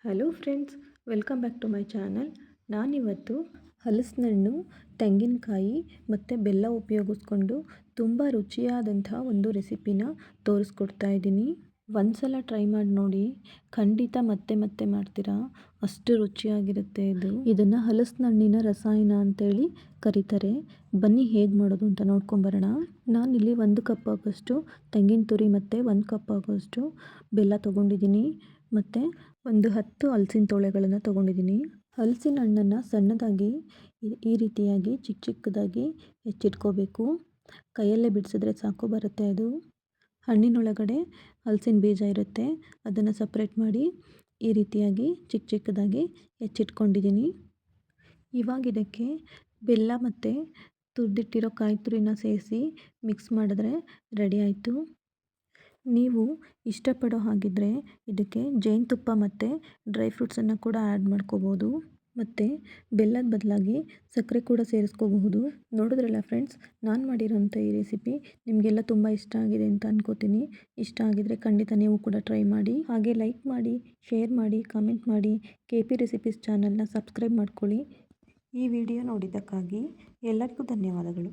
Hello friends, welcome back to my channel. ನಾನಿವತ್ತು ಹಲಸಿನಣ್ಣು, ತೆಂಗಿನಕಾಯಿ ಮತ್ತು ಬೆಲ್ಲ ಉಪಯೋಗಿಸ್ಕೊಂಡು ತುಂಬ ರುಚಿಯಾದಂಥ ಒಂದು ರೆಸಿಪಿನ ತೋರಿಸ್ಕೊಡ್ತಾ ಇದ್ದೀನಿ. ಒಂದ್ಸಲ ಟ್ರೈ ಮಾಡಿ ನೋಡಿ, ಖಂಡಿತ ಮತ್ತೆ ಮತ್ತೆ ಮಾಡ್ತೀರಾ, ಅಷ್ಟು ರುಚಿಯಾಗಿರುತ್ತೆ ಇದು. ಇದನ್ನು ಹಲಸಿನಣ್ಣಿನ ರಸಾಯನ ಅಂತೇಳಿ ಕರೀತಾರೆ. ಬನ್ನಿ ಹೇಗೆ ಮಾಡೋದು ಅಂತ ನೋಡ್ಕೊಂಬರೋಣ. ನಾನಿಲ್ಲಿ 1 ಕಪ್ ಆಗೋಷ್ಟು ತೆಂಗಿನ ತುರಿ ಮತ್ತು 1 ಕಪ್ ಆಗೋಷ್ಟು ಬೆಲ್ಲ ತೊಗೊಂಡಿದ್ದೀನಿ ಮತ್ತು ಒಂದು 10 ಹಲಸಿನ ತೊಳೆಗಳನ್ನು ತೊಗೊಂಡಿದ್ದೀನಿ. ಹಲಸಿನ ಹಣ್ಣನ್ನು ಸಣ್ಣದಾಗಿ ಈ ರೀತಿಯಾಗಿ ಚಿಕ್ಕ ಚಿಕ್ಕದಾಗಿ ಹೆಚ್ಚಿಟ್ಕೋಬೇಕು. ಕೈಯಲ್ಲೇ ಬಿಡಿಸಿದ್ರೆ ಸಾಕು, ಬರುತ್ತೆ ಅದು. ಹಣ್ಣಿನೊಳಗಡೆ ಹಲಸಿನ ಬೀಜ ಇರುತ್ತೆ, ಅದನ್ನು ಸಪ್ರೇಟ್ ಮಾಡಿ ಈ ರೀತಿಯಾಗಿ ಚಿಕ್ಕ ಚಿಕ್ಕದಾಗಿ ಹೆಚ್ಚಿಟ್ಕೊಂಡಿದ್ದೀನಿ. ಇವಾಗ ಇದಕ್ಕೆ ಬೆಲ್ಲ ಮತ್ತು ತುರಿದಿಟ್ಟಿರೋ ಕಾಯಿ ತುರಿನ ಸೇರಿಸಿ ಮಿಕ್ಸ್ ಮಾಡಿದ್ರೆ ರೆಡಿ ಆಯಿತು. ನೀವು ಇಷ್ಟಪಡೋ ಹಾಗಿದ್ದರೆ ಇದಕ್ಕೆ ಜೇನುತುಪ್ಪ ಮತ್ತು ಡ್ರೈ ಫ್ರೂಟ್ಸನ್ನು ಕೂಡ ಆ್ಯಡ್ ಮಾಡ್ಕೋಬೋದು ಮತ್ತು ಬೆಲ್ಲದ ಬದಲಾಗಿ ಸಕ್ಕರೆ ಕೂಡ ಸೇರಿಸ್ಕೋಬಹುದು. ನೋಡಿದ್ರಲ್ಲ ಫ್ರೆಂಡ್ಸ್, ನಾನು ಮಾಡಿರೋಂಥ ಈ ರೆಸಿಪಿ ನಿಮಗೆಲ್ಲ ತುಂಬ ಇಷ್ಟ ಆಗಿದೆ ಅಂತ ಅನ್ಕೋತೀನಿ. ಇಷ್ಟ ಆಗಿದರೆ ಖಂಡಿತ ನೀವು ಕೂಡ ಟ್ರೈ ಮಾಡಿ. ಹಾಗೆ ಲೈಕ್ ಮಾಡಿ, ಶೇರ್ ಮಾಡಿ, ಕಾಮೆಂಟ್ ಮಾಡಿ. KP ರೆಸಿಪೀಸ್ ಚಾನಲ್ನ ಸಬ್ಸ್ಕ್ರೈಬ್ ಮಾಡ್ಕೊಳ್ಳಿ. ಈ ವಿಡಿಯೋ ನೋಡಿದ್ದಕ್ಕಾಗಿ ಎಲ್ಲರಿಗೂ ಧನ್ಯವಾದಗಳು.